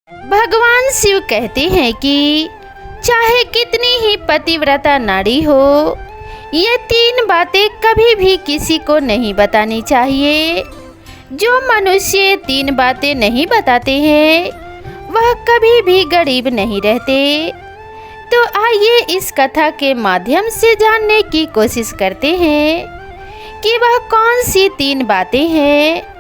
भगवान शिव कहते हैं कि चाहे कितनी ही पतिव्रता नारी हो, ये 3 बातें कभी भी किसी को नहीं बतानी चाहिए। जो मनुष्य 3 बातें नहीं बताते हैं वह कभी भी गरीब नहीं रहते। तो आइए इस कथा के माध्यम से जानने की कोशिश करते हैं कि वह कौन सी 3 बातें हैं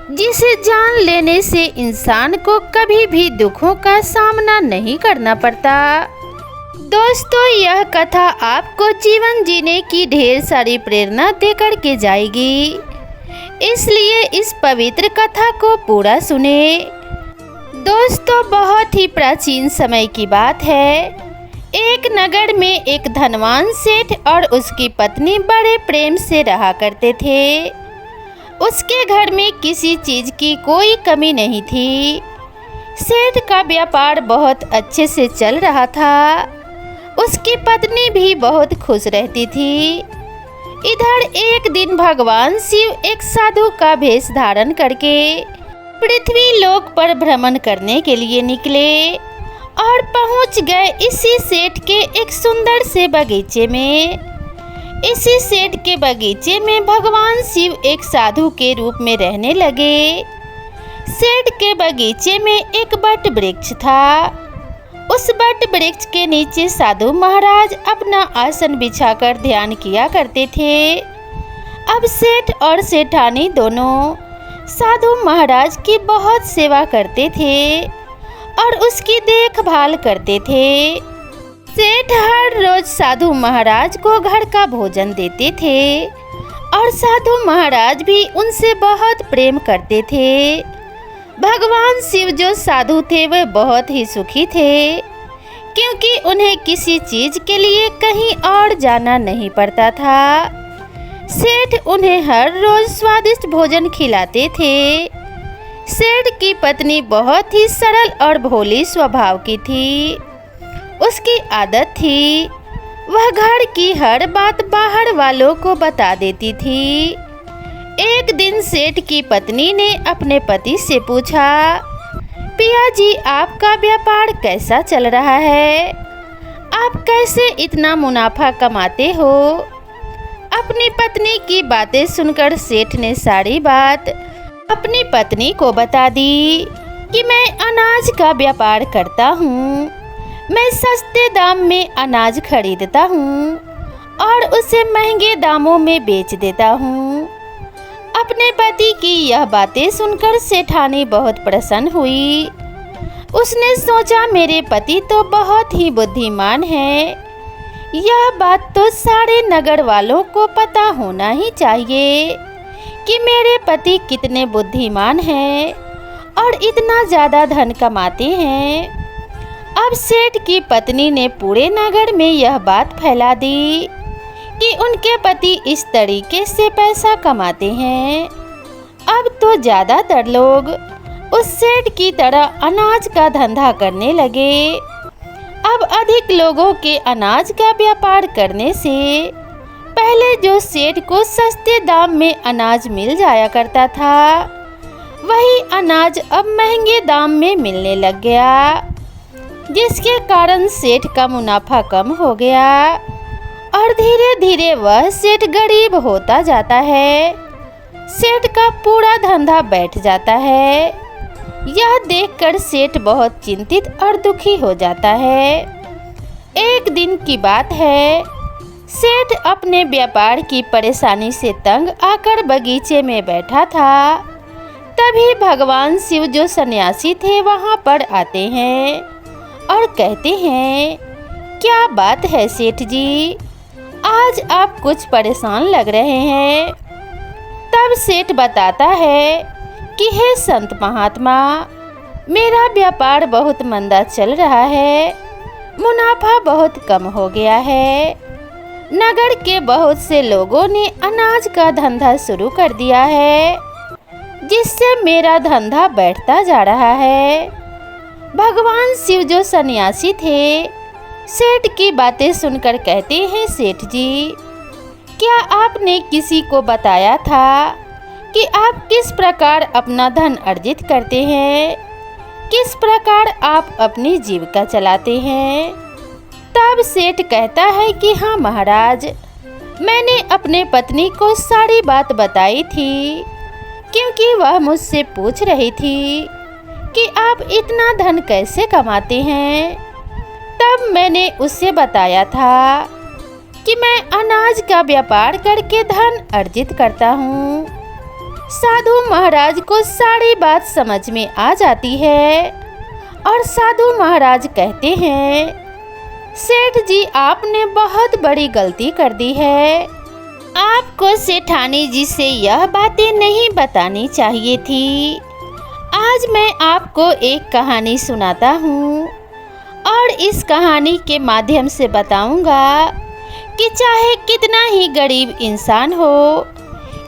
जिसे जान लेने से इंसान को कभी भी दुखों का सामना नहीं करना पड़ता। दोस्तों, यह कथा आपको जीवन जीने की ढेर सारी प्रेरणा देकर के जाएगी, इसलिए इस पवित्र कथा को पूरा सुने। दोस्तों, बहुत ही प्राचीन समय की बात है। एक नगर में एक धनवान सेठ और उसकी पत्नी बड़े प्रेम से रहा करते थे। उसके घर में किसी चीज़ की कोई कमी नहीं थी। सेठ का व्यापार बहुत अच्छे से चल रहा था। उसकी पत्नी भी बहुत खुश रहती थी। इधर एक दिन भगवान शिव एक साधु का वेश धारण करके पृथ्वी लोक पर भ्रमण करने के लिए निकले और पहुंच गए इसी सेठ के एक सुंदर से बगीचे में। इसी सेठ के बगीचे में भगवान शिव एक साधु के रूप में रहने लगे। सेठ के बगीचे में एक बट वृक्ष था। उस बट वृक्ष के नीचे साधु महाराज अपना आसन बिछाकर ध्यान किया करते थे। अब सेठ और सेठानी दोनों साधु महाराज की बहुत सेवा करते थे और उसकी देखभाल करते थे। सेठ हर रोज साधु महाराज को घर का भोजन देते थे और साधु महाराज भी उनसे बहुत प्रेम करते थे। भगवान शिव जो साधु थे वे बहुत ही सुखी थे, क्योंकि उन्हें किसी चीज के लिए कहीं और जाना नहीं पड़ता था। सेठ उन्हें हर रोज स्वादिष्ट भोजन खिलाते थे। सेठ की पत्नी बहुत ही सरल और भोली स्वभाव की थी। उसकी आदत थी वह घर की हर बात बाहर वालों को बता देती थी। एक दिन सेठ की पत्नी ने अपने पति से पूछा, पिया जी, आपका व्यापार कैसा चल रहा है? आप कैसे इतना मुनाफा कमाते हो? अपनी पत्नी की बातें सुनकर सेठ ने सारी बात अपनी पत्नी को बता दी कि मैं अनाज का व्यापार करता हूँ। मैं सस्ते दाम में अनाज खरीदता हूँ और उसे महंगे दामों में बेच देता हूँ। अपने पति की यह बातें सुनकर सेठानी बहुत प्रसन्न हुई। उसने सोचा, मेरे पति तो बहुत ही बुद्धिमान हैं। यह बात तो सारे नगर वालों को पता होना ही चाहिए कि मेरे पति कितने बुद्धिमान हैं और इतना ज़्यादा धन कमाते हैं। अब सेठ की पत्नी ने पूरे नगर में यह बात फैला दी कि उनके पति इस तरीके से पैसा कमाते हैं। अब तो ज़्यादातर लोग उस सेठ की तरह अनाज का धंधा करने लगे। अब अधिक लोगों के अनाज का व्यापार करने से पहले जो सेठ को सस्ते दाम में अनाज मिल जाया करता था, वही अनाज अब महंगे दाम में मिलने लग गया, जिसके कारण सेठ का मुनाफा कम हो गया और धीरे धीरे वह सेठ गरीब होता जाता है। सेठ का पूरा धंधा बैठ जाता है। यह देखकर सेठ बहुत चिंतित और दुखी हो जाता है। एक दिन की बात है, सेठ अपने व्यापार की परेशानी से तंग आकर बगीचे में बैठा था। तभी भगवान शिव जो सन्यासी थे वहां पर आते हैं और कहते हैं, क्या बात है सेठ जी, आज आप कुछ परेशान लग रहे हैं। तब सेठ बताता है कि हे संत महात्मा, मेरा व्यापार बहुत मंदा चल रहा है, मुनाफा बहुत कम हो गया है। नगर के बहुत से लोगों ने अनाज का धंधा शुरू कर दिया है, जिससे मेरा धंधा बैठता जा रहा है। भगवान शिव जो सन्यासी थे, सेठ की बातें सुनकर कहते हैं, सेठ जी, क्या आपने किसी को बताया था कि आप किस प्रकार अपना धन अर्जित करते हैं? किस प्रकार आप अपनी जीविका चलाते हैं। तब सेठ कहता है कि हाँ महाराज, मैंने अपने पत्नी को सारी बात बताई थी, क्योंकि वह मुझसे पूछ रही थी कि आप इतना धन कैसे कमाते हैं। तब मैंने उससे बताया था कि मैं अनाज का व्यापार करके धन अर्जित करता हूँ। साधु महाराज को सारी बात समझ में आ जाती है और साधु महाराज कहते हैं, सेठ जी आपने बहुत बड़ी गलती कर दी है। आपको सेठानी जी से यह बातें नहीं बतानी चाहिए थी। आज मैं आपको एक कहानी सुनाता हूँ और इस कहानी के माध्यम से बताऊंगा कि चाहे कितना ही गरीब इंसान हो,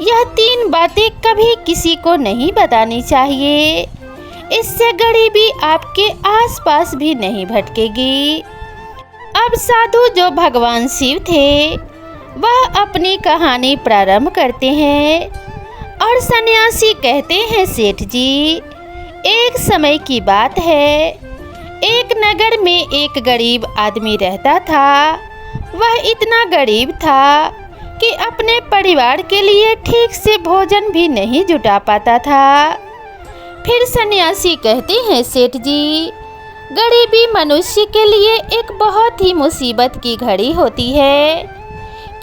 यह 3 बातें कभी किसी को नहीं बतानी चाहिए। इससे गरीबी आपके आसपास भी नहीं भटकेगी। अब साधु जो भगवान शिव थे, वह अपनी कहानी प्रारंभ करते हैं और सन्यासी कहते हैं, सेठ जी एक समय की बात है, एक नगर में एक गरीब आदमी रहता था। वह इतना गरीब था कि अपने परिवार के लिए ठीक से भोजन भी नहीं जुटा पाता था। फिर सन्यासी कहते हैं, सेठ जी गरीबी मनुष्य के लिए एक बहुत ही मुसीबत की घड़ी होती है,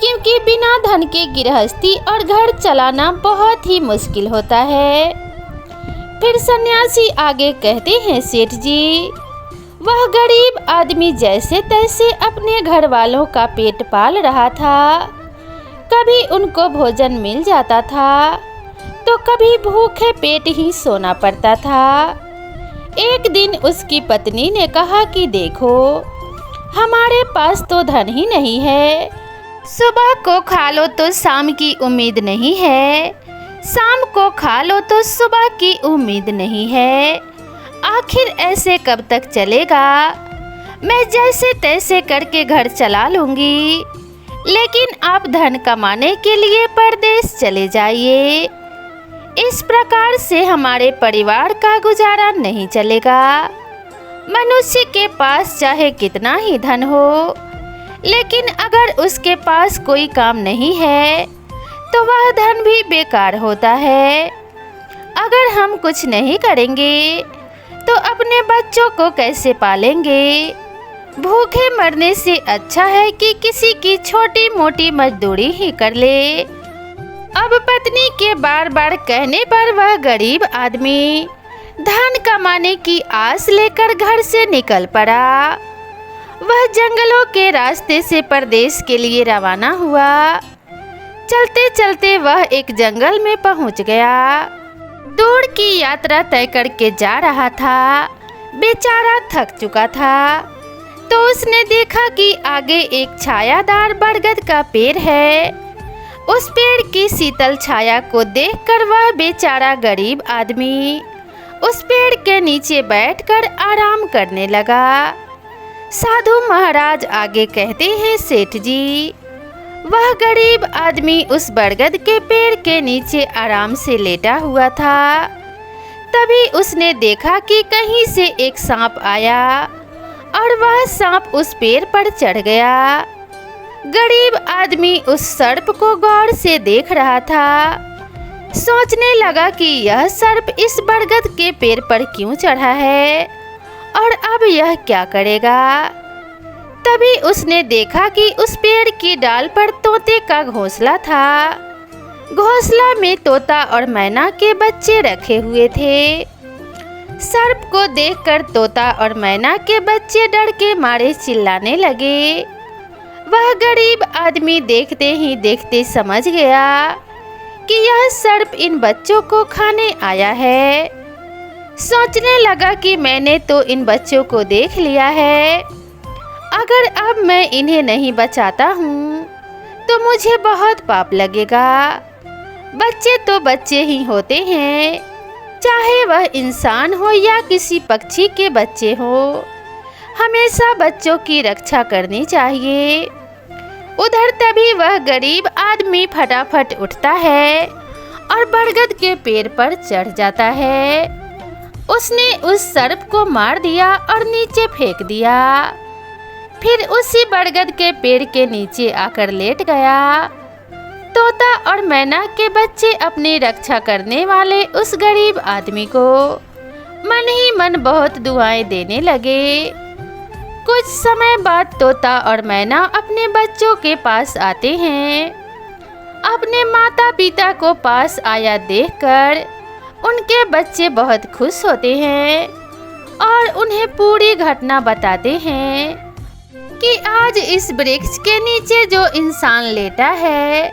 क्योंकि बिना धन के गृहस्थी और घर चलाना बहुत ही मुश्किल होता है। फिर सन्यासी आगे कहते हैं, सेठ जी वह गरीब आदमी जैसे तैसे अपने घर वालों का पेट पाल रहा था। कभी उनको भोजन मिल जाता था तो कभी भूखे पेट ही सोना पड़ता था। एक दिन उसकी पत्नी ने कहा कि देखो, हमारे पास तो धन ही नहीं है। सुबह को खा लो तो शाम की उम्मीद नहीं है, शाम को खा लो तो सुबह की उम्मीद नहीं है। आखिर ऐसे कब तक चलेगा? मैं जैसे तैसे करके घर चला लूँगी, लेकिन आप धन कमाने के लिए परदेश चले जाइए। इस प्रकार से हमारे परिवार का गुजारा नहीं चलेगा। मनुष्य के पास चाहे कितना ही धन हो, लेकिन अगर उसके पास कोई काम नहीं है तो वह धन भी बेकार होता है। अगर हम कुछ नहीं करेंगे तो अपने बच्चों को कैसे पालेंगे? भूखे मरने से अच्छा है कि किसी की छोटी मोटी मजदूरी ही कर ले। अब पत्नी के बार बार कहने पर वह गरीब आदमी धन कमाने की आस लेकर घर से निकल पड़ा। वह जंगलों के रास्ते से परदेश के लिए रवाना हुआ। चलते चलते वह एक जंगल में पहुंच गया। दूर की यात्रा तय करके जा रहा था। बेचारा थक चुका था, तो उसने देखा कि आगे एक छायादार बरगद का पेड़ है। उस पेड़ की शीतल छाया को देखकर वह बेचारा गरीब आदमी उस पेड़ के नीचे बैठकर आराम करने लगा। साधु महाराज आगे कहते हैं, सेठ जी वह गरीब आदमी उस बरगद के पेड़ के नीचे आराम से लेटा हुआ था। तभी उसने देखा कि कहीं से एक सांप आया और वह सांप उस पेड़ पर चढ़ गया। गरीब आदमी उस सर्प को गौर से देख रहा था। सोचने लगा कि यह सर्प इस बरगद के पेड़ पर क्यों चढ़ा है और अब यह क्या करेगा। तभी उसने देखा कि उस पेड़ की डाल पर तोते का घोंसला था। घोंसला में तोता और मैना के बच्चे रखे हुए थे। सर्प को देखकर तोता और मैना के बच्चे डर के मारे चिल्लाने लगे। वह गरीब आदमी देखते ही देखते समझ गया कि यह सर्प इन बच्चों को खाने आया है। सोचने लगा कि मैंने तो इन बच्चों को देख लिया है, अगर अब मैं इन्हें नहीं बचाता हूँ तो मुझे बहुत पाप लगेगा। बच्चे तो बच्चे ही होते हैं, चाहे वह इंसान हो या किसी पक्षी के बच्चे हो। हमेशा बच्चों की रक्षा करनी चाहिए। उधर तभी वह गरीब आदमी फटाफट उठता है और बरगद के पेड़ पर चढ़ जाता है उसने उस सर्प को मार दिया और नीचे फेंक दिया। फिर उसी बरगद के पेड़ के नीचे आकर लेट गया। तोता और मैना के बच्चे अपनी रक्षा करने वाले उस गरीब आदमी को मन ही मन बहुत दुआएं देने लगे। कुछ समय बाद तोता और मैना अपने बच्चों के पास आते हैं। अपने माता पिता को पास आया देखकर उनके बच्चे बहुत खुश होते हैं और उन्हें पूरी घटना बताते हैं कि आज इस वृक्ष के नीचे जो इंसान लेटा है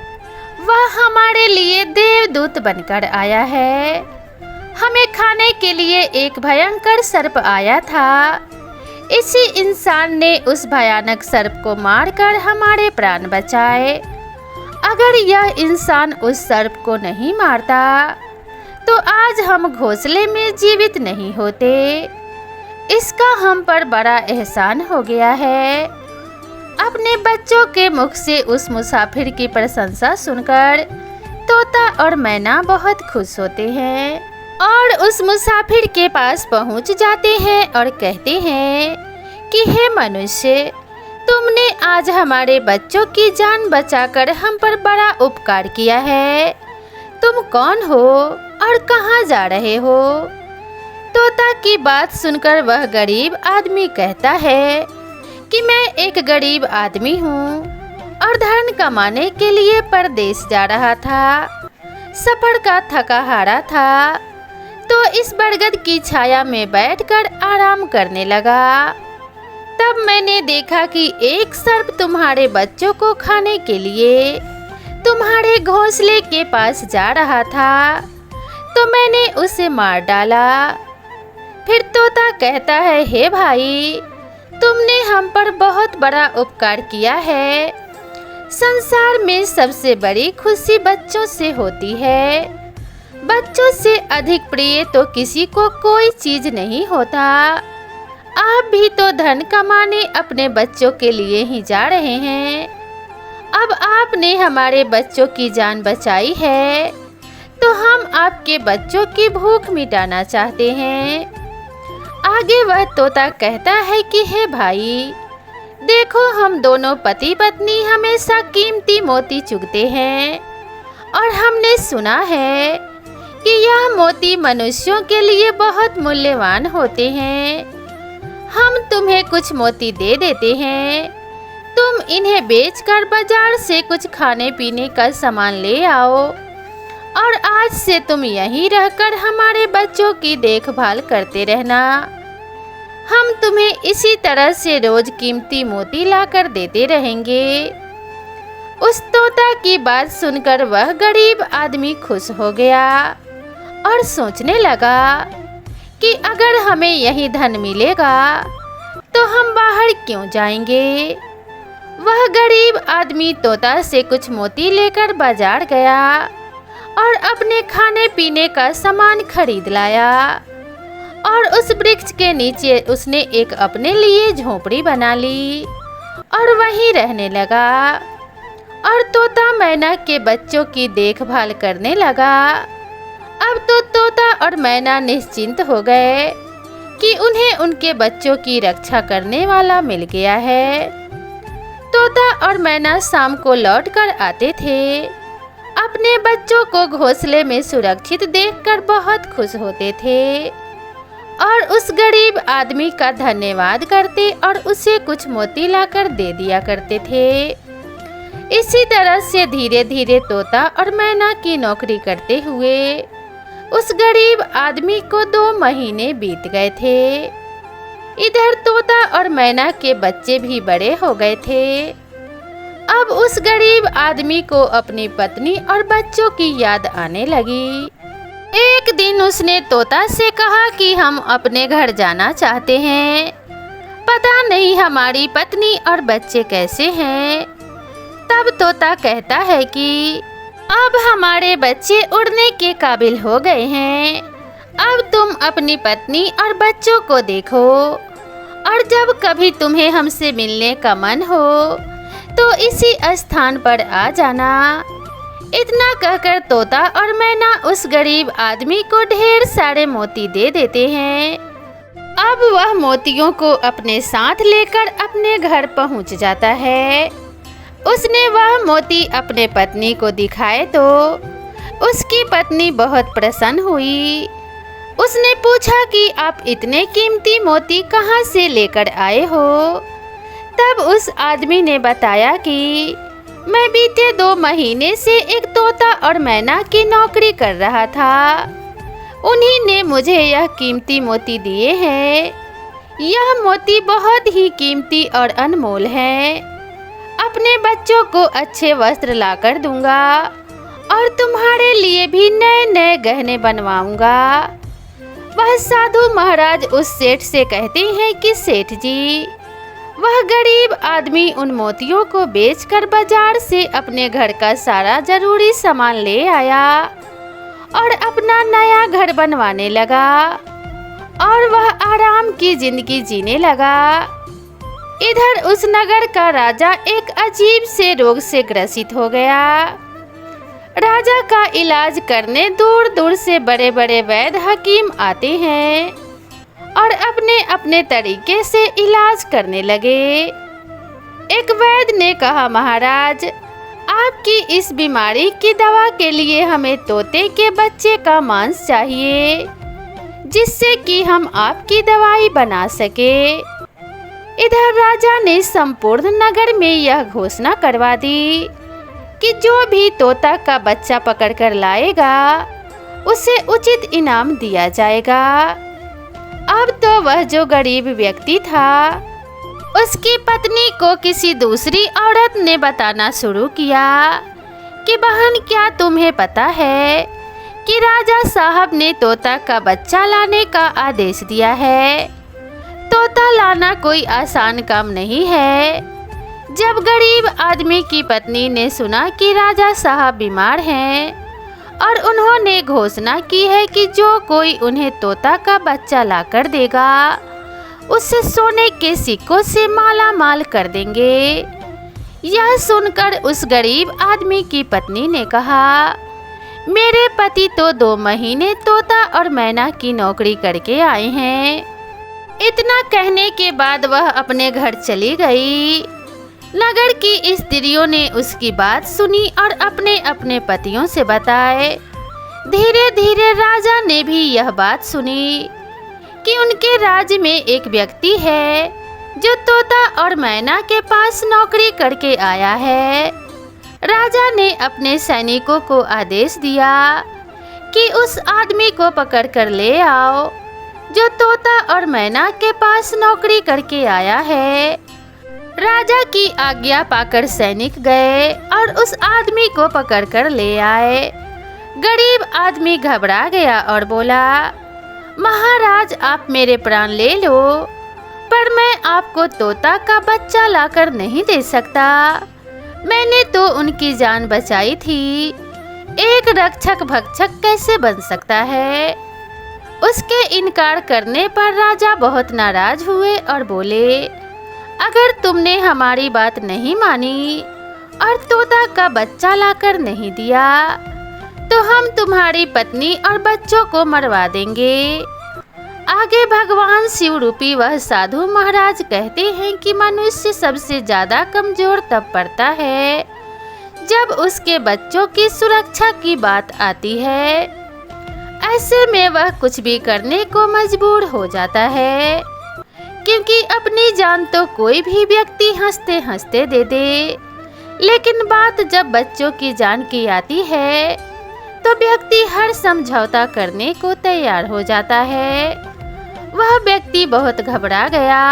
वह हमारे लिए देवदूत बनकर आया है। हमें खाने के लिए एक भयंकर सर्प आया था। इसी इंसान ने उस भयानक सर्प को मारकर हमारे प्राण बचाए। अगर यह इंसान उस सर्प को नहीं मारता तो आज हम घोंसले में जीवित नहीं होते। इसका हम पर बड़ा एहसान हो गया है। अपने बच्चों के मुख से उस मुसाफिर की प्रशंसा सुनकर तोता और मैना बहुत खुश होते हैं और उस मुसाफिर के पास पहुंच जाते हैं और कहते हैं कि हे मनुष्य, तुमने आज हमारे बच्चों की जान बचाकर हम पर बड़ा उपकार किया है। तुम कौन हो और कहाँ जा रहे हो? तोता की बात सुनकर वह गरीब आदमी कहता है कि मैं एक गरीब आदमी हूँ और धन कमाने के लिए परदेश जा रहा था। सफर का थका हारा था तो इस बरगद की छाया में बैठकर आराम करने लगा। तब मैंने देखा कि एक सर्प तुम्हारे बच्चों को खाने के लिए तुम्हारे घोंसले के पास जा रहा था, तो मैंने उसे मार डाला। फिर तोता कहता है, हे भाई, तुमने हम पर बहुत बड़ा उपकार किया है। संसार में सबसे बड़ी खुशी बच्चों से होती है। बच्चों से अधिक प्रिय तो किसी को कोई चीज नहीं होता। आप भी तो धन कमाने अपने बच्चों के लिए ही जा रहे हैं। अब आपने हमारे बच्चों की जान बचाई है तो हम आपके बच्चों की भूख मिटाना चाहते हैं। आगे वह तोता कहता है कि हे भाई, देखो, हम दोनों पति पत्नी हमेशा कीमती मोती चुगते हैं और हमने सुना है कि यह मोती मनुष्यों के लिए बहुत मूल्यवान होते हैं। हम तुम्हें कुछ मोती दे देते हैं, तुम इन्हें बेचकर बाजार से कुछ खाने पीने का सामान ले आओ और आज से तुम यहीं रहकर हमारे बच्चों की देखभाल करते रहना। हम तुम्हें इसी तरह से रोज कीमती मोती लाकर देते रहेंगे। उस तोता की बात सुनकर वह गरीब आदमी खुश हो गया और सोचने लगा कि अगर हमें यही धन मिलेगा तो हम बाहर क्यों जाएंगे। वह गरीब आदमी तोता से कुछ मोती लेकर बाजार गया और अपने खाने पीने का सामान खरीद लाया और उस वृक्ष के नीचे उसने एक अपने लिए झोपड़ी बना ली और वहीं रहने लगा और तोता मैना के बच्चों की देखभाल करने लगा। अब तो तोता और मैना निश्चिंत हो गए कि उन्हें उनके बच्चों की रक्षा करने वाला मिल गया है। तोता और मैना शाम को लौटकर आते थे। अपने बच्चों को घोंसले में सुरक्षित देखकर बहुत खुश होते थे और उस गरीब आदमी का धन्यवाद करते और उसे कुछ मोती लाकर दे दिया करते थे। इसी तरह से धीरे धीरे तोता और मैना की नौकरी करते हुए उस गरीब आदमी को 2 महीने बीत गए थे। इधर तोता और मैना के बच्चे भी बड़े हो गए थे। अब उस गरीब आदमी को अपनी पत्नी और बच्चों की याद आने लगी। एक दिन उसने तोता से कहा कि हम अपने घर जाना चाहते हैं। पता नहीं हमारी पत्नी और बच्चे कैसे हैं। तब तोता कहता है कि अब हमारे बच्चे उड़ने के काबिल हो गए हैं। अब तुम अपनी पत्नी और बच्चों को देखो और जब कभी तुम्हें हमसे मिलने का मन हो तो इसी स्थान पर आ जाना। इतना कहकर तोता और मैना उस गरीब आदमी को ढेर सारे मोती दे देते हैं। अब वह मोतियों को अपने साथ लेकर अपने घर पहुंच जाता है। उसने वह मोती अपने पत्नी को दिखाए तो उसकी पत्नी बहुत प्रसन्न हुई। उसने पूछा कि आप इतने कीमती मोती कहाँ से लेकर आए हो? तब उस आदमी ने बताया कि मैं बीते 2 महीने से एक तोता और मैना की नौकरी कर रहा था। उन्हीं ने मुझे यह कीमती मोती दिए हैं। यह मोती बहुत ही कीमती और अनमोल है। अपने बच्चों को अच्छे वस्त्र लाकर दूंगा और तुम्हारे लिए भी नए नए गहने बनवाऊंगा। वह साधु महाराज उस सेठ से कहते हैं कि सेठ जी, वह गरीब आदमी उन मोतियों को बेचकर बाजार से अपने घर का सारा जरूरी सामान ले आया और अपना नया घर बनवाने लगा और वह आराम की जिंदगी जीने लगा। इधर उस नगर का राजा एक अजीब से रोग से ग्रसित हो गया। राजा का इलाज करने दूर दूर से बड़े बड़े वैद्य हकीम आते हैं और अपने अपने तरीके से इलाज करने लगे। एक वैद्य ने कहा, महाराज, आपकी इस बीमारी की दवा के लिए हमें तोते के बच्चे का मांस चाहिए, जिससे कि हम आपकी दवाई बना सके। इधर राजा ने संपूर्ण नगर में यह घोषणा करवा दी कि जो भी तोता का बच्चा पकड़कर लाएगा उसे उचित इनाम दिया जाएगा। अब तो वह जो गरीब व्यक्ति था, उसकी पत्नी को किसी दूसरी औरत ने बताना शुरू किया कि बहन, क्या तुम्हें पता है कि राजा साहब ने तोता का बच्चा लाने का आदेश दिया है। तोता लाना कोई आसान काम नहीं है। जब गरीब आदमी की पत्नी ने सुना कि राजा साहब बीमार हैं और उन्होंने घोषणा की है कि जो कोई उन्हें तोता का बच्चा लाकर देगा उसे सोने के सिक्कों से माला माल कर देंगे। यह सुनकर उस गरीब आदमी की पत्नी ने कहा, मेरे पति तो 2 महीने तोता और मैना की नौकरी करके आए हैं। इतना कहने के बाद वह अपने घर चली गई। नगर की स्त्रियों ने उसकी बात सुनी और अपने अपने पतियों से बताए। धीरे धीरे राजा ने भी यह बात सुनी कि उनके राज्य में एक व्यक्ति है जो तोता और मैना के पास नौकरी करके आया है। राजा ने अपने सैनिकों को आदेश दिया कि उस आदमी को पकड़ कर ले आओ जो तोता और मैना के पास नौकरी करके आया है। राजा की आज्ञा पाकर सैनिक गए और उस आदमी को पकड़कर ले आए। गरीब आदमी घबरा गया और बोला, महाराज, आप मेरे प्राण ले लो, पर मैं आपको तोता का बच्चा लाकर नहीं दे सकता। मैंने तो उनकी जान बचाई थी। एक रक्षक भक्षक कैसे बन सकता है? उसके इनकार करने पर राजा बहुत नाराज हुए और बोले, अगर तुमने हमारी बात नहीं मानी और तोता का बच्चा लाकर नहीं दिया तो हम तुम्हारी पत्नी और बच्चों को मरवा देंगे। आगे भगवान शिव रूपी वह साधु महाराज कहते हैं कि मनुष्य सबसे ज्यादा कमजोर तब पड़ता है जब उसके बच्चों की सुरक्षा की बात आती है। ऐसे में वह कुछ भी करने को मजबूर हो जाता है, क्योंकि अपनी जान तो कोई भी व्यक्ति हंसते हंसते दे दे, लेकिन बात जब बच्चों की जान की आती है तो व्यक्ति हर समझौता करने को तैयार हो जाता है। वह व्यक्ति बहुत घबरा गया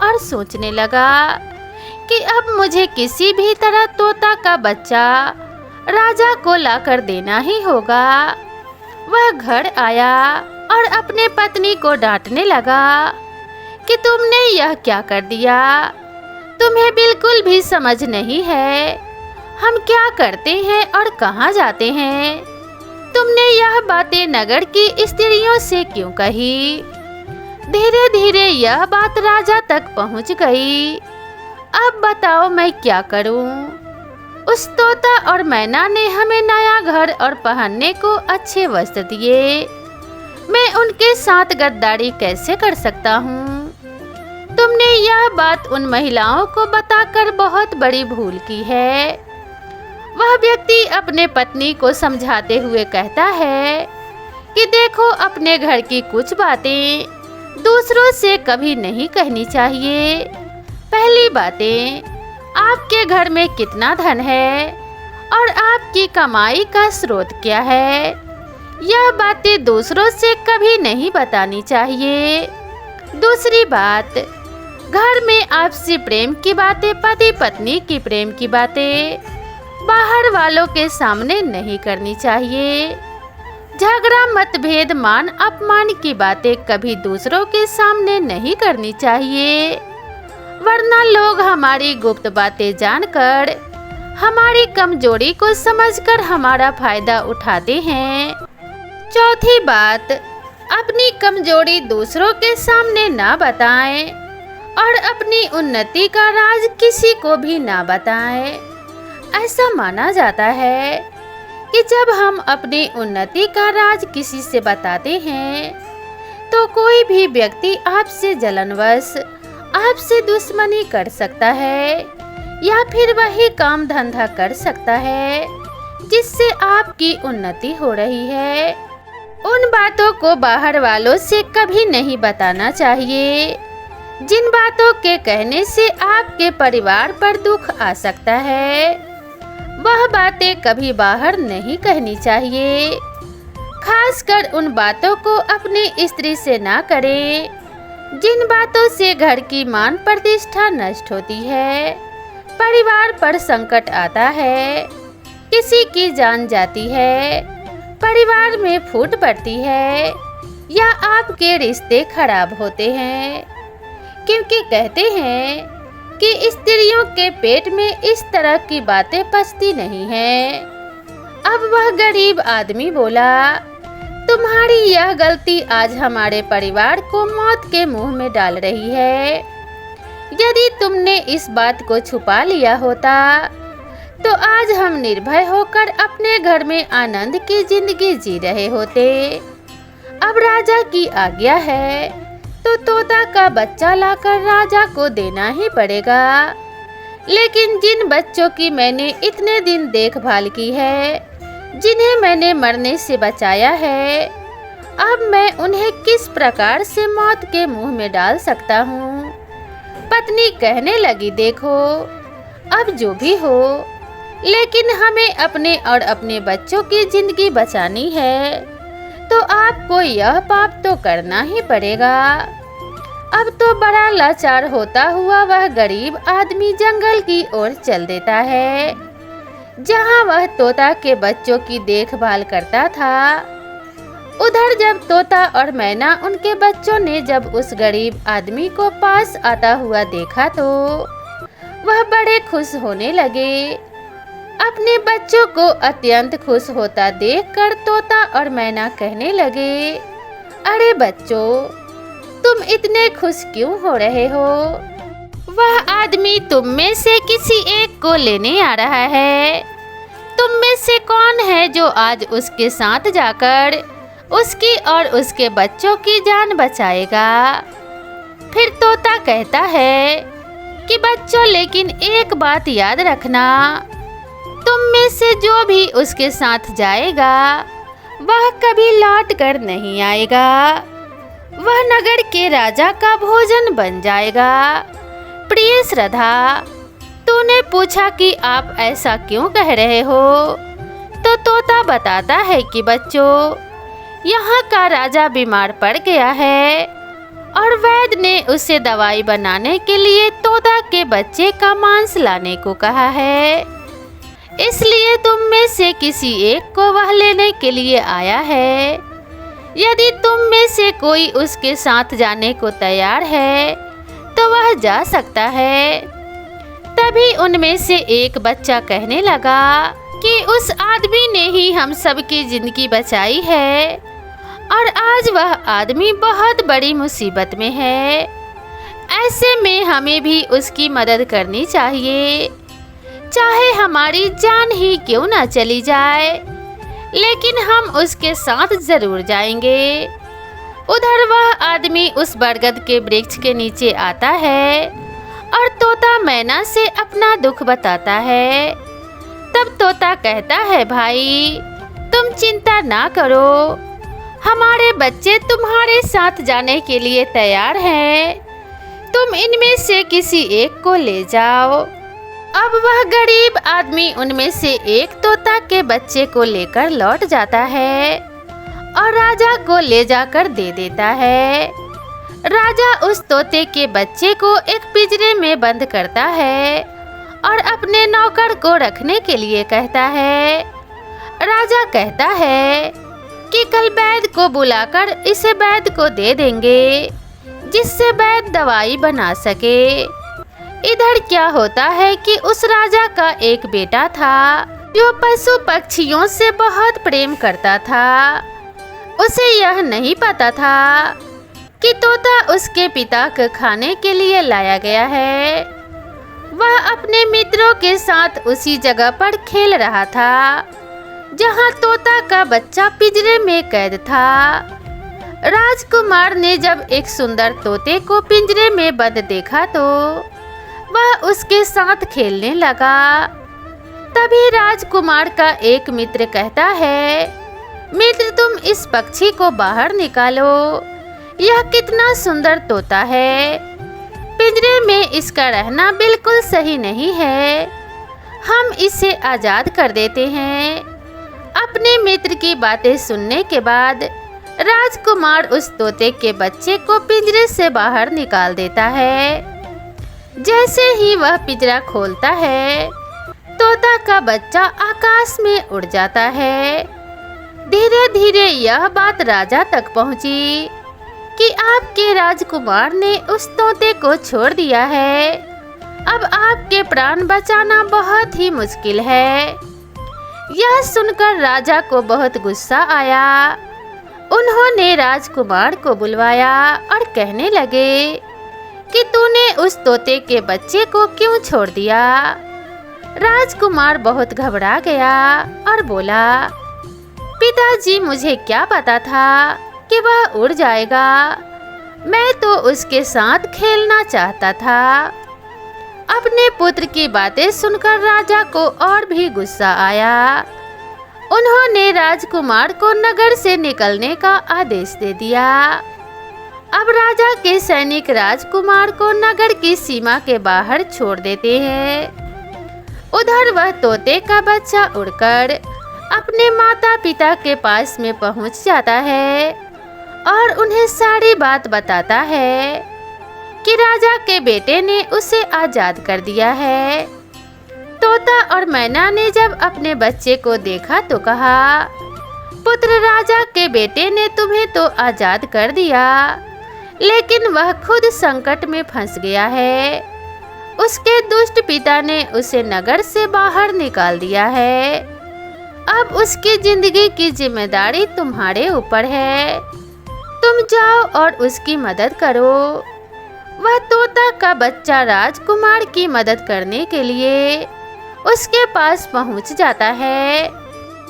और सोचने लगा कि अब मुझे किसी भी तरह तोता का बच्चा राजा को लाकर देना ही होगा। वह घर आया और अपने पत्नी को डांटने लगा कि तुमने यह क्या कर दिया? तुम्हें बिल्कुल भी समझ नहीं है हम क्या करते हैं और कहाँ जाते हैं। तुमने यह बातें नगर की स्त्रियों से क्यों कही? धीरे धीरे यह बात राजा तक पहुँच गई। अब बताओ मैं क्या करूं? उस तोता और मैना ने हमें नया घर और पहनने को अच्छे वस्त्र दिए। मैं उनके साथ गद्दारी कैसे कर सकता हूँ? तुमने यह बात उन महिलाओं को बताकर बहुत बड़ी भूल की है। वह व्यक्ति अपने पत्नी को समझाते हुए कहता है कि देखो, अपने घर की कुछ बातें दूसरों से कभी नहीं कहनी चाहिए। पहली बातें, आपके घर में कितना धन है और आपकी कमाई का स्रोत क्या है, यह बातें दूसरों से कभी नहीं बतानी चाहिए। दूसरी बात, घर में आपसी प्रेम की बातें, पति पत्नी की प्रेम की बातें बाहर वालों के सामने नहीं करनी चाहिए। झगड़ा, मतभेद, मान अपमान की बातें कभी दूसरों के सामने नहीं करनी चाहिए, वरना लोग हमारी गुप्त बातें जानकर हमारी कमजोरी को समझकर हमारा फायदा उठाते हैं। चौथी बात, अपनी कमजोरी दूसरों के सामने ना बताएं और अपनी उन्नति का राज किसी को भी ना बताएं। ऐसा माना जाता है कि जब हम अपनी उन्नति का राज किसी से बताते हैं तो कोई भी व्यक्ति आपसे जलनवश आपसे दुश्मनी कर सकता है या फिर वही काम धंधा कर सकता है जिससे आपकी उन्नति हो रही है। उन बातों को बाहर वालों से कभी नहीं बताना चाहिए जिन बातों के कहने से आपके परिवार पर दुख आ सकता है। वह बातें कभी बाहर नहीं कहनी चाहिए। खासकर उन बातों को अपनी स्त्री से ना करें जिन बातों से घर की मान प्रतिष्ठा नष्ट होती है, परिवार पर संकट आता है, किसी की जान जाती है, परिवार में फूट पड़ती है या आपके रिश्ते खराब होते हैं। क्योंकि कहते हैं कि स्त्रियों के पेट में इस तरह की बातें पचती नहीं हैं। अब वह गरीब आदमी बोला, तुम्हारी यह गलती आज हमारे परिवार को मौत के मुंह में डाल रही है। यदि तुमने इस बात को छुपा लिया होता तो आज हम निर्भय होकर अपने घर में आनंद की जिंदगी जी रहे होते। अब राजा की आज्ञा है तो तोता का बच्चा लाकर राजा को देना ही पड़ेगा। लेकिन जिन बच्चों की मैंने इतने दिन देखभाल की है, जिन्हें मैंने मरने से बचाया है, अब मैं उन्हें किस प्रकार से मौत के मुंह में डाल सकता हूँ? पत्नी कहने लगी, देखो, अब जो भी हो, लेकिन हमें अपने और अपने बच्चों की जिंदगी बचानी है तो आपको यह पाप तो करना ही पड़ेगा। अब तो बड़ा लाचार होता हुआ वह गरीब आदमी जंगल की ओर चल देता है जहां वह तोता के बच्चों की देखभाल करता था। उधर जब तोता और मैना उनके बच्चों ने जब उस गरीब आदमी को पास आता हुआ देखा तो वह बड़े खुश होने लगे। अपने बच्चों को अत्यंत खुश होता देखकर तोता और मैना कहने लगे, अरे बच्चों, तुम इतने खुश क्यों हो रहे हो? वह आदमी तुम में से किसी एक को लेने आ रहा है। तुम में से कौन है जो आज उसके साथ जाकर उसकी और उसके बच्चों की जान बचाएगा? फिर तोता कहता है कि बच्चों, लेकिन एक बात याद रखना, तुम में से जो भी उसके साथ जाएगा वह कभी लौट कर नहीं आएगा। वह नगर के राजा का भोजन बन जाएगा। प्रिय श्रद्धा, तूने पूछा कि आप ऐसा क्यों कह रहे हो? तो तोता बताता है कि बच्चों, यहाँ का राजा बीमार पड़ गया है और वैद्य ने उसे दवाई बनाने के लिए तोता के बच्चे का मांस लाने को कहा है। इसलिए तुम में से किसी एक को वह लेने के लिए आया है। यदि तुम में से कोई उसके साथ जाने को तैयार है तो वह जा सकता है। तभी उनमें से एक बच्चा कहने लगा कि उस आदमी ने ही हम सबकी जिंदगी बचाई है और आज वह आदमी बहुत बड़ी मुसीबत में है। ऐसे में हमें भी उसकी मदद करनी चाहिए। चाहे हमारी जान ही क्यों ना चली जाए, लेकिन हम उसके साथ जरूर जाएंगे। उधर वह आदमी उस बरगद के वृक्ष के नीचे आता है और तोता मैना से अपना दुख बताता है। तब तोता कहता है, भाई तुम चिंता ना करो, हमारे बच्चे तुम्हारे साथ जाने के लिए तैयार हैं। तुम इनमें से किसी एक को ले जाओ। अब वह गरीब आदमी उनमें से एक तोता के बच्चे को लेकर लौट जाता है और राजा को ले जाकर दे देता है। राजा उस तोते के बच्चे को एक पिंजरे में बंद करता है और अपने नौकर को रखने के लिए कहता है। राजा कहता है कि कल वैद्य को बुलाकर इसे वैद्य को दे देंगे, जिससे वैद्य दवाई बना सके। इधर क्या होता है कि उस राजा का एक बेटा था जो पशु पक्षियों से बहुत प्रेम करता था। उसे यह नहीं पता था कि तोता उसके पिता को खाने के लिए लाया गया है। वह अपने मित्रों के साथ उसी जगह पर खेल रहा था जहां तोता का बच्चा पिंजरे में कैद था। राजकुमार ने जब एक सुंदर तोते को पिंजरे में बंद देखा तो वह उसके साथ खेलने लगा। तभी राजकुमार का एक मित्र कहता है, मित्र तुम इस पक्षी को बाहर निकालो, यह कितना सुंदर तोता है। पिंजरे में इसका रहना बिल्कुल सही नहीं है, हम इसे आज़ाद कर देते हैं। अपने मित्र की बातें सुनने के बाद राजकुमार उस तोते के बच्चे को पिंजरे से बाहर निकाल देता है। जैसे ही वह पिंजरा खोलता है, तोता का बच्चा आकाश में उड़ जाता है। धीरे धीरे यह बात राजा तक पहुंची कि आपके राजकुमार ने उस तोते को छोड़ दिया है। अब आपके प्राण बचाना बहुत ही मुश्किल है। यह सुनकर राजा को बहुत गुस्सा आया। उन्होंने राजकुमार को बुलवाया और कहने लगे कि तूने उस तोते के बच्चे को क्यों छोड़ दिया। राजकुमार बहुत घबरा गया और बोला, पिताजी मुझे क्या पता था कि वह उड़ जाएगा, मैं तो उसके साथ खेलना चाहता था। अपने पुत्र की बातें सुनकर राजा को और भी गुस्सा आया। उन्होंने राजकुमार को नगर से निकलने का आदेश दे दिया। अब राजा के सैनिक राजकुमार को नगर की सीमा के बाहर छोड़ देते हैं। उधर वह तोते का बच्चा उड़कर अपने माता पिता के पास में पहुंच जाता है और उन्हें सारी बात बताता है कि राजा के बेटे ने उसे आज़ाद कर दिया है। तोता और मैना ने जब अपने बच्चे को देखा तो कहा, पुत्र राजा के बेटे ने तुम्हें तो आज़ाद कर दिया, लेकिन वह खुद संकट में फंस गया है। उसके दुष्ट पिता ने उसे नगर से बाहर निकाल दिया है। अब उसकी जिंदगी की जिम्मेदारी तुम्हारे ऊपर है। तुम जाओ और उसकी मदद करो। वह तोता का बच्चा राजकुमार की मदद करने के लिए उसके पास पहुंच जाता है।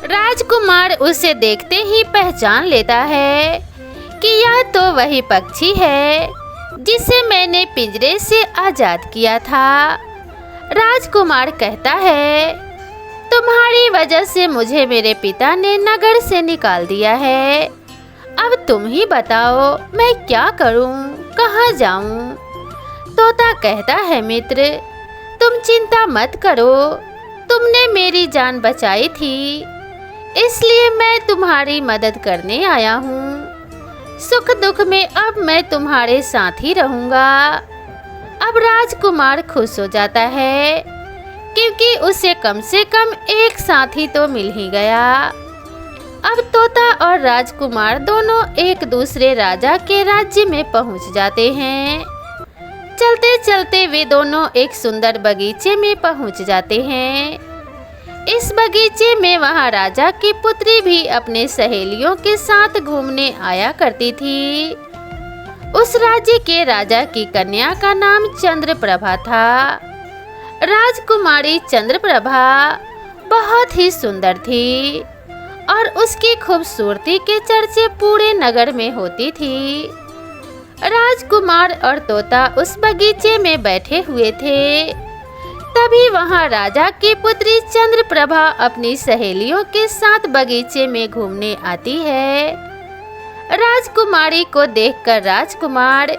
राजकुमार उसे देखते ही पहचान लेता है कि यह तो वही पक्षी है जिसे मैंने पिंजरे से आज़ाद किया था। राजकुमार कहता है, तुम्हारी वजह से मुझे मेरे पिता ने नगर से निकाल दिया है। अब तुम ही बताओ मैं क्या करूं, कहाँ जाऊं? तोता कहता है, मित्र तुम चिंता मत करो, तुमने मेरी जान बचाई थी, इसलिए मैं तुम्हारी मदद करने आया हूँ। सुख दुख में अब मैं तुम्हारे साथ ही रहूँगा। अब राजकुमार खुश हो जाता है क्योंकि उसे कम से कम एक साथी तो मिल ही गया। अब तोता और राजकुमार दोनों एक दूसरे राजा के राज्य में पहुँच जाते हैं। चलते चलते वे दोनों एक सुंदर बगीचे में पहुँच जाते हैं। इस बगीचे में वहाँ राजा की पुत्री भी अपने सहेलियों के साथ घूमने आया करती थी। उस राज्य के राजा की कन्या का नाम चंद्रप्रभा था। राजकुमारी चंद्रप्रभा बहुत ही सुंदर थी और उसकी खूबसूरती के चर्चे पूरे नगर में होती थी। राजकुमार और तोता उस बगीचे में बैठे हुए थे। तभी वहां राजा की पुत्री चंद्रप्रभा अपनी सहेलियों के साथ बगीचे में घूमने आती है। राजकुमारी को देखकर राजकुमार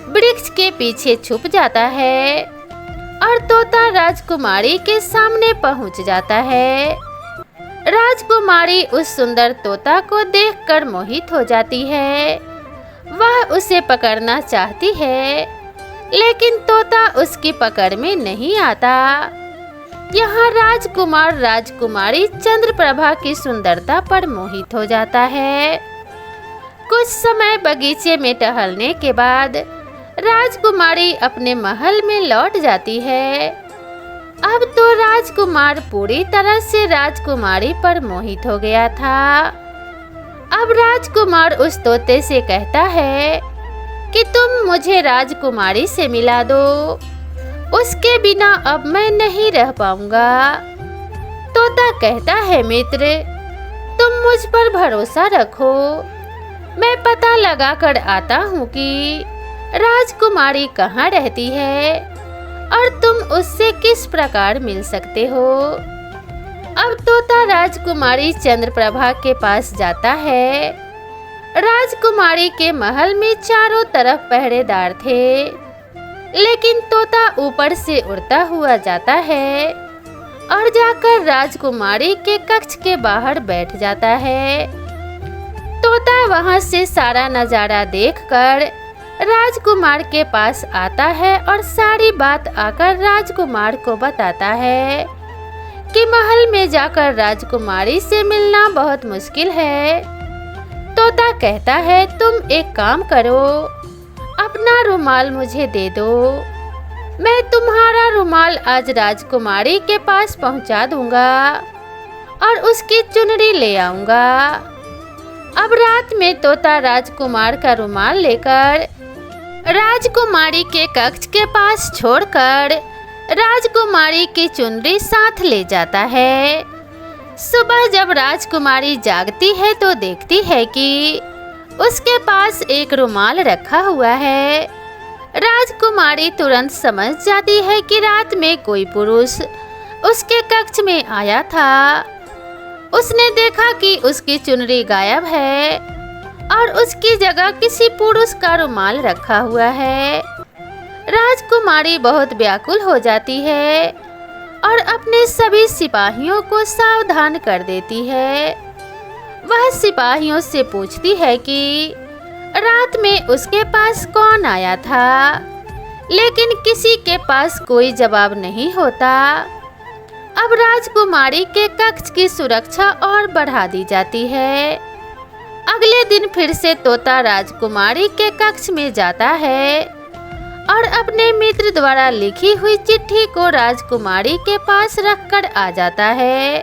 वृक्ष के पीछे छुप जाता है और तोता राजकुमारी के सामने पहुंच जाता है। राजकुमारी उस सुंदर तोता को देखकर मोहित हो जाती है। वह उसे पकड़ना चाहती है, लेकिन तोता उसकी पकड़ में नहीं आता। यहाँ राजकुमार राजकुमारी चंद्रप्रभा की सुंदरता पर मोहित हो जाता है। कुछ समय बगीचे में टहलने के बाद राजकुमारी अपने महल में लौट जाती है। अब तो राजकुमार पूरी तरह से राजकुमारी पर मोहित हो गया था। अब राजकुमार उस तोते से कहता है कि तुम मुझे राजकुमारी से मिला दो, उसके बिना अब मैं नहीं रह पाऊंगा। तोता कहता है, मित्र, तुम मुझ पर भरोसा रखो। मैं पता लगा कर आता हूँ कि राजकुमारी कहाँ रहती है और तुम उससे किस प्रकार मिल सकते हो। अब तोता राजकुमारी चंद्रप्रभा के पास जाता है। राजकुमारी के महल में चारों तरफ पहरेदार थे, लेकिन तोता ऊपर से उड़ता हुआ जाता है और जाकर राजकुमारी के कक्ष के बाहर बैठ जाता है। तोता वहां से सारा नजारा देखकर राजकुमार के पास आता है और सारी बात आकर राजकुमार को बताता है कि महल में जाकर राजकुमारी से मिलना बहुत मुश्किल है। तोता कहता है, तुम एक काम करो, अपना रुमाल मुझे दे दो। मैं तुम्हारा रुमाल आज राजकुमारी के पास पहुंचा दूंगा और उसकी चुनरी ले आऊंगा। अब रात में तोता राजकुमार का रुमाल लेकर राजकुमारी के कक्ष के पास छोड़कर राजकुमारी की चुनरी साथ ले जाता है। सुबह जब राजकुमारी जागती है तो देखती है कि उसके पास एक रुमाल रखा हुआ है। राजकुमारी तुरंत समझ जाती है कि रात में कोई पुरुष उसके कक्ष में आया था। उसने देखा कि उसकी चुनरी गायब है और उसकी जगह किसी पुरुष का रुमाल रखा हुआ है। राजकुमारी बहुत व्याकुल हो जाती है और अपने सभी सिपाहियों को सावधान कर देती है। वह सिपाहियों से पूछती है कि रात में उसके पास कौन आया था, लेकिन किसी के पास कोई जवाब नहीं होता। अब राजकुमारी के कक्ष की सुरक्षा और बढ़ा दी जाती है। अगले दिन फिर से तोता राजकुमारी के कक्ष में जाता है और अपने मित्र द्वारा लिखी हुई चिट्ठी को राजकुमारी के पास रखकर आ जाता है।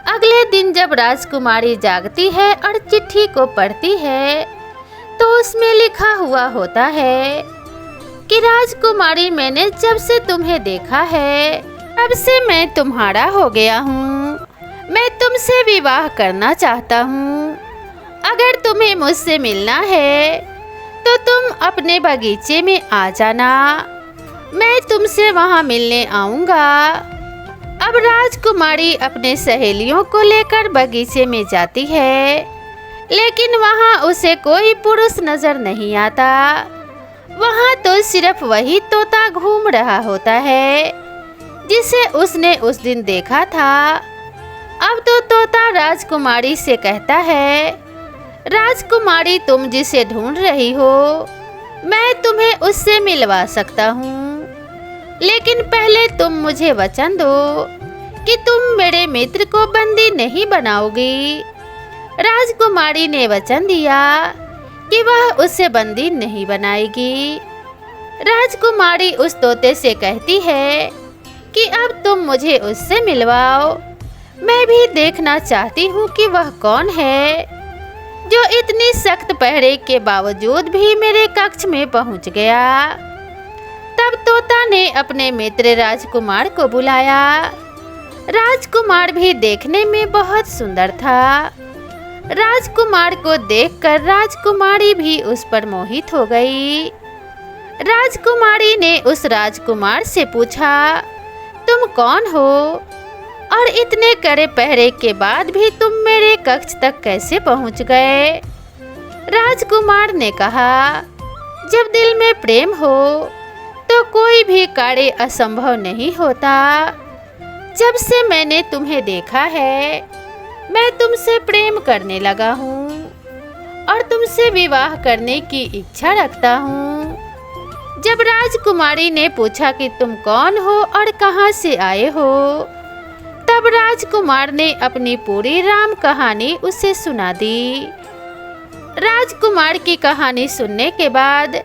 अगले दिन जब राजकुमारी जागती है और चिट्ठी को पढ़ती है तो उसमें लिखा हुआ होता है कि राजकुमारी, मैंने जब से तुम्हें देखा है तब से मैं तुम्हारा हो गया हूँ। मैं तुमसे विवाह करना चाहता हूँ। अगर तुम्हें मुझसे मिलना है तो तुम अपने बगीचे में आ जाना, मैं तुमसे वहाँ मिलने आऊँगा। अब राजकुमारी अपने सहेलियों को लेकर बगीचे में जाती है, लेकिन वहाँ उसे कोई पुरुष नजर नहीं आता। वहाँ तो सिर्फ वही तोता घूम रहा होता है जिसे उसने उस दिन देखा था। अब तो तोता राजकुमारी से कहता है, राजकुमारी, तुम जिसे ढूंढ रही हो मैं तुम्हें उससे मिलवा सकता हूँ, लेकिन पहले तुम मुझे वचन दो कि तुम मेरे मित्र को बंदी नहीं बनाओगी। राजकुमारी ने वचन दिया कि वह उसे बंदी नहीं बनाएगी। राजकुमारी उस तोते से कहती है कि अब तुम मुझे उससे मिलवाओ। मैं भी देखना चाहती हूँ कि वह कौन है जो इतनी सख्त पहरे के बावजूद भी मेरे कक्ष में पहुँच गया। तब तब तोता ने अपने मित्र राजकुमार को बुलाया। राजकुमार भी देखने में बहुत सुंदर था। राजकुमार को देखकर राजकुमारी भी उस पर मोहित हो गई। राजकुमारी ने उस राजकुमार से पूछा, तुम कौन हो और इतने कड़े पहरे के बाद भी तुम मेरे कक्ष तक कैसे पहुंच गए? राजकुमार ने कहा, जब दिल में प्रेम हो तो कोई भी कार्य असंभव नहीं होता। जब से मैंने तुम्हें देखा है मैं तुमसे प्रेम करने लगा हूँ और तुमसे विवाह करने की इच्छा रखता हूँ। जब राजकुमारी ने पूछा कि तुम कौन हो और कहाँ से आए हो, तब राजकुमार ने अपनी पूरी राम कहानी उसे सुना दी। राजकुमार की कहानी सुनने के बाद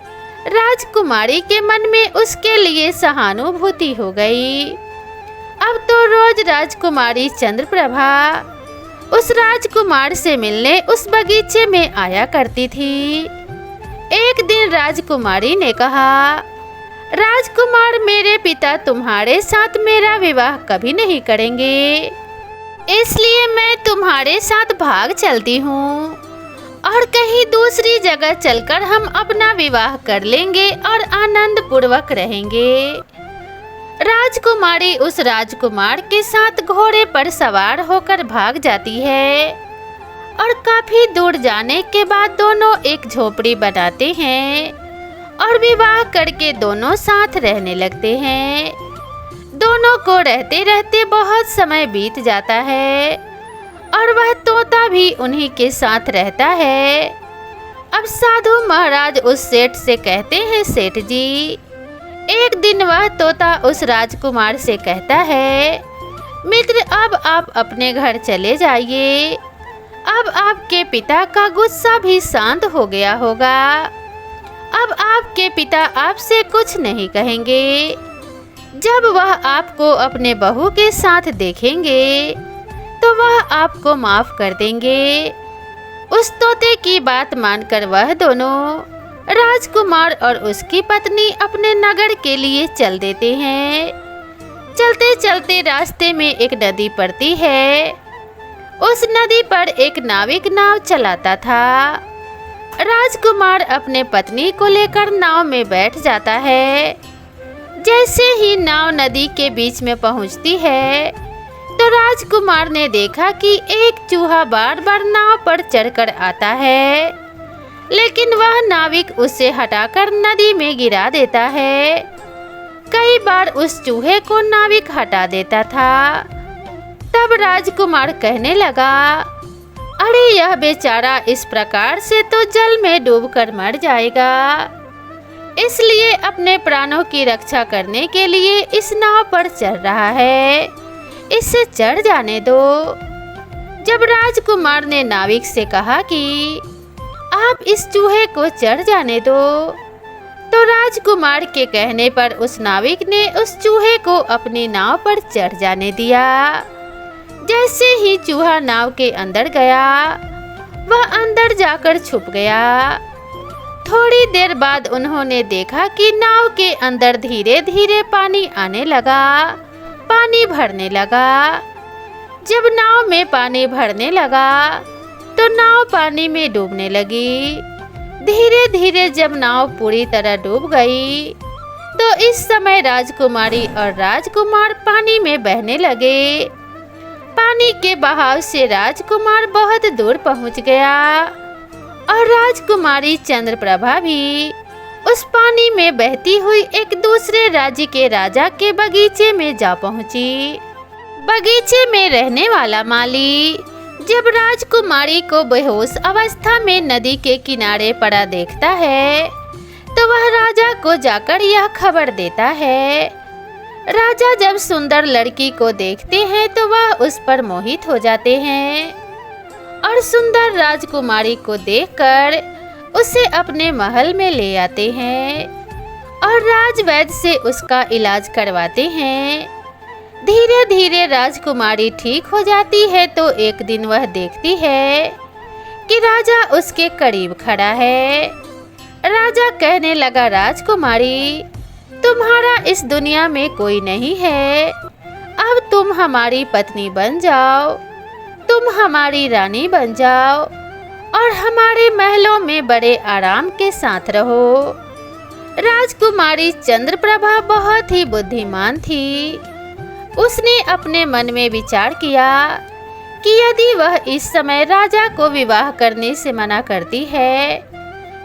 राजकुमारी के मन में उसके लिए सहानुभूति हो गई। अब तो रोज राजकुमारी चंद्रप्रभा उस राजकुमार से मिलने उस बगीचे में आया करती थी। एक दिन राजकुमारी ने कहा, राजकुमार, मेरे पिता तुम्हारे साथ मेरा विवाह कभी नहीं करेंगे, इसलिए मैं तुम्हारे साथ भाग चलती हूँ और कहीं दूसरी जगह चलकर हम अपना विवाह कर लेंगे और आनंद पूर्वक रहेंगे। राजकुमारी उस राजकुमार के साथ घोड़े पर सवार होकर भाग जाती है और काफी दूर जाने के बाद दोनों एक झोपड़ी बनाते हैं और विवाह करके दोनों साथ रहने लगते हैं। दोनों को रहते रहते बहुत समय बीत जाता है और वह तोता भी उन्हीं के साथ रहता है। अब साधु महाराज उस सेठ से कहते हैं, सेठ जी, एक दिन वह तोता उस राजकुमार से कहता है, मित्र, अब आप अपने घर चले जाइए। अब आपके पिता का गुस्सा भी शांत हो गया होगा। अब आपके पिता आपसे कुछ नहीं कहेंगे। जब वह आपको अपने बहू के साथ देखेंगे तो वह आपको माफ कर देंगे। उस तोते की बात मानकर वह दोनों, राजकुमार और उसकी पत्नी, अपने नगर के लिए चल देते हैं। चलते चलते रास्ते में एक नदी पड़ती है। उस नदी पर एक नाविक नाव चलाता था। राजकुमार अपने पत्नी को लेकर नाव में बैठ जाता है। जैसे ही नाव नदी के बीच में पहुंचती है तो राजकुमार ने देखा कि एक चूहा बार बार नाव पर चढ़कर आता है, लेकिन वह नाविक उसे हटाकर नदी में गिरा देता है। कई बार उस चूहे को नाविक हटा देता था। तब राजकुमार कहने लगा, अरे यह बेचारा इस प्रकार से तो जल में डूबकर मर जाएगा, इसलिए अपने प्राणों की रक्षा करने के लिए इस नाव पर चढ़ रहा है, इससे चढ़ जाने दो। जब राजकुमार ने नाविक से कहा कि आप इस चूहे को चढ़ जाने दो, तो राजकुमार के कहने पर उस नाविक ने उस चूहे को अपनी नाव पर चढ़ जाने दिया। जैसे ही चूहा नाव के अंदर गया, वह अंदर जाकर छुप गया। थोड़ी देर बाद उन्होंने देखा कि नाव के अंदर धीरे धीरे पानी आने लगा, पानी भरने लगा। जब नाव में पानी भरने लगा तो नाव पानी में डूबने लगी। धीरे धीरे जब नाव पूरी तरह डूब गई तो इस समय राजकुमारी और राजकुमार पानी में बहने लगे। पानी के बहाव से राजकुमार बहुत दूर पहुंच गया और राजकुमारी चंद्रप्रभा भी उस पानी में बहती हुई एक दूसरे राज्य के राजा के बगीचे में जा पहुंची। बगीचे में रहने वाला माली जब राजकुमारी को बेहोश अवस्था में नदी के किनारे पड़ा देखता है तो वह राजा को जाकर यह खबर देता है। राजा जब सुंदर लड़की को देखते हैं तो वह उस पर मोहित हो जाते हैं और सुंदर राजकुमारी को देखकर उसे अपने महल में ले आते हैं और राजवैद्य से उसका इलाज करवाते हैं। धीरे धीरे राजकुमारी ठीक हो जाती है तो एक दिन वह देखती है कि राजा उसके करीब खड़ा है। राजा कहने लगा, राजकुमारी, तुम्हारा इस दुनिया में कोई नहीं है। अब तुम हमारी पत्नी बन जाओ, तुम हमारी रानी बन जाओ और हमारे महलों में बड़े आराम के साथ रहो। राजकुमारी चंद्रप्रभा बहुत ही बुद्धिमान थी। उसने अपने मन में विचार किया कि यदि वह इस समय राजा को विवाह करने से मना करती है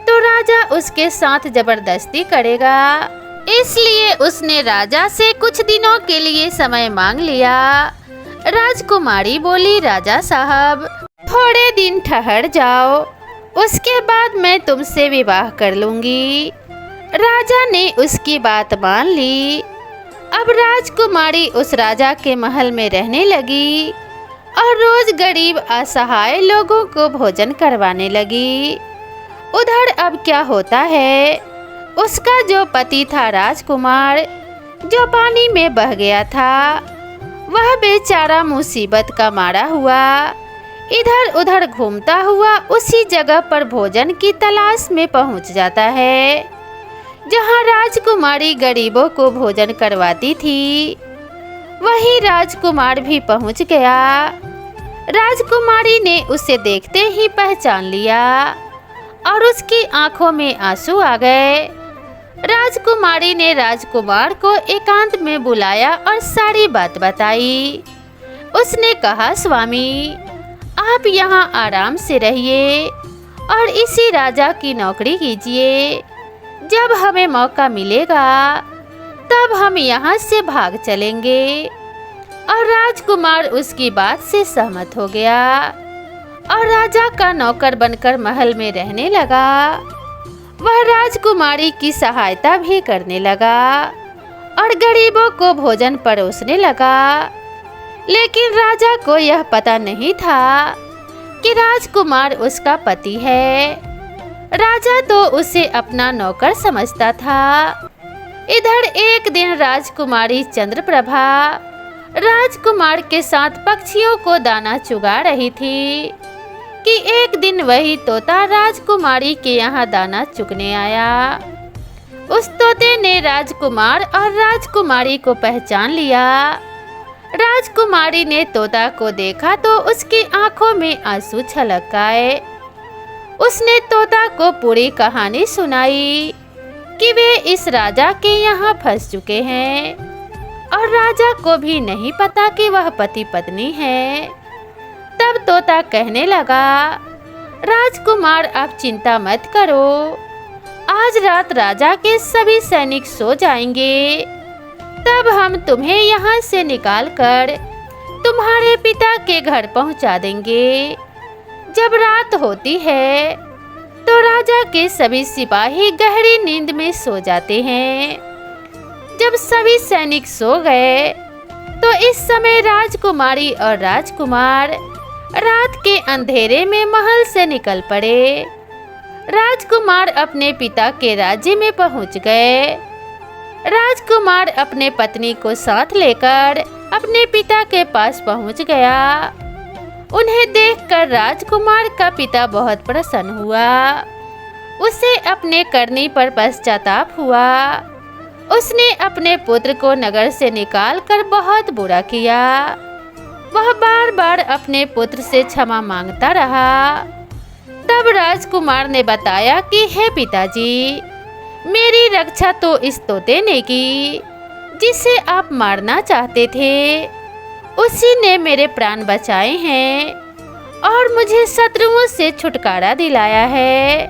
तो राजा उसके साथ जबरदस्ती करेगा। इसलिए उसने राजा से कुछ दिनों के लिए समय मांग लिया। राजकुमारी बोली, राजा साहब थोड़े दिन ठहर जाओ, उसके बाद मैं तुमसे विवाह कर लूंगी। राजा ने उसकी बात मान ली। अब राजकुमारी उस राजा के महल में रहने लगी और रोज गरीब असहाय लोगों को भोजन करवाने लगी। उधर अब क्या होता है, उसका जो पति था राजकुमार, जो पानी में बह गया था, वह बेचारा मुसीबत का मारा हुआ इधर उधर घूमता हुआ उसी जगह पर भोजन की तलाश में पहुंच जाता है जहां राजकुमारी गरीबों को भोजन करवाती थी। वहीं राजकुमार भी पहुंच गया। राजकुमारी ने उसे देखते ही पहचान लिया और उसकी आंखों में आंसू आ गए। राजकुमारी ने राजकुमार को एकांत में बुलाया और सारी बात बताई। उसने कहा, स्वामी आप यहाँ आराम से रहिए और इसी राजा की नौकरी कीजिए। जब हमें मौका मिलेगा तब हम यहाँ से भाग चलेंगे। और राजकुमार उसकी बात से सहमत हो गया और राजा का नौकर बनकर महल में रहने लगा। वह राजकुमारी की सहायता भी करने लगा और गरीबों को भोजन परोसने लगा। लेकिन राजा को यह पता नहीं था कि राजकुमार उसका पति है। राजा तो उसे अपना नौकर समझता था। इधर एक दिन राजकुमारी चंद्रप्रभा राजकुमार के साथ पक्षियों को दाना चुगा रही थी कि एक दिन वही तोता राजकुमारी के यहाँ दाना चुगने आया। उस तोते ने राजकुमार और राजकुमारी को पहचान लिया। राजकुमारी ने तोता को देखा तो उसकी आंखों में आंसू छलक आए। उसने तोता को पूरी कहानी सुनाई कि वे इस राजा के यहाँ फंस चुके हैं और राजा को भी नहीं पता कि वह पति पत्नी है। तब तोता कहने लगा, राजकुमार आप चिंता मत करो, आज रात राजा के सभी सैनिक सो जाएंगे, तब हम तुम्हें यहाँ से निकालकर तुम्हारे पिता के घर पहुँचा देंगे। जब रात होती है तो राजा के सभी सिपाही गहरी नींद में सो जाते हैं। जब सभी सैनिक सो गए तो इस समय राजकुमारी और राजकुमार रात के अंधेरे में महल से निकल पड़े। राजकुमार अपने पिता के राज्य में पहुंच गए। राजकुमार अपने पत्नी को साथ लेकर अपने पिता के पास पहुंच गया। उन्हें देखकर राजकुमार का पिता बहुत प्रसन्न हुआ। उसे अपने करनी पर पश्चाताप हुआ। उसने अपने पुत्र को नगर से निकालकर बहुत बुरा किया। वह बार बार अपने पुत्र से क्षमा मांगता रहा। तब राजकुमार ने बताया कि हे पिताजी, मेरी रक्षा तो इस तोते ने की जिसे आप मारना चाहते थे। उसी ने मेरे प्राण बचाए हैं और मुझे शत्रुओं से छुटकारा दिलाया है।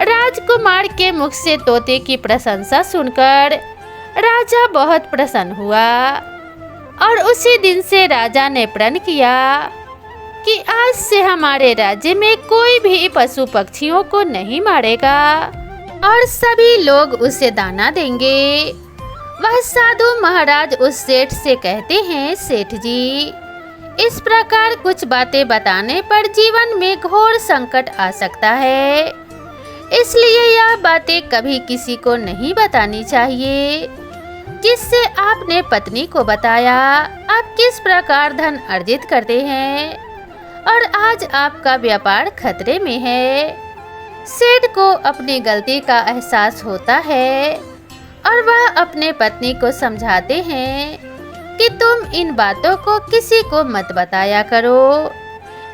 राजकुमार के मुख से तोते की प्रशंसा सुनकर राजा बहुत प्रसन्न हुआ और उसी दिन से राजा ने प्रण किया कि आज से हमारे राज्य में कोई भी पशु पक्षियों को नहीं मारेगा और सभी लोग उसे दाना देंगे। वह साधु महाराज उस सेठ से कहते हैं, सेठ जी, इस प्रकार कुछ बातें बताने पर जीवन में घोर संकट आ सकता है, इसलिए यह बातें कभी किसी को नहीं बतानी चाहिए। जिससे आपने पत्नी को बताया आप किस प्रकार धन अर्जित करते हैं और आज आपका व्यापार खतरे में है। सेठ को अपनी गलती का एहसास होता है और वह अपने पत्नी को समझाते हैं कि तुम इन बातों को किसी को मत बताया करो,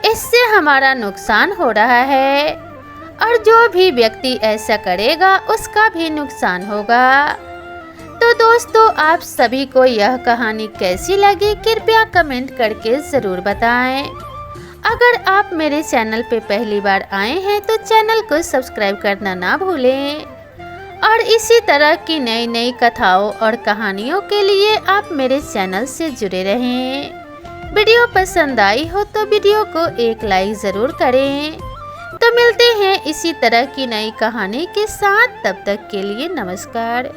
इससे हमारा नुकसान हो रहा है और जो भी व्यक्ति ऐसा करेगा उसका भी नुकसान होगा। तो दोस्तों, आप सभी को यह कहानी कैसी लगी कृपया कमेंट करके ज़रूर बताएं। अगर आप मेरे चैनल पे पहली बार आए हैं तो चैनल को सब्सक्राइब करना ना भूलें और इसी तरह की नई नई कथाओं और कहानियों के लिए आप मेरे चैनल से जुड़े रहें। वीडियो पसंद आई हो तो वीडियो को एक लाइक ज़रूर करें। तो मिलते हैं इसी तरह की नई कहानी के साथ, तब तक के लिए नमस्कार।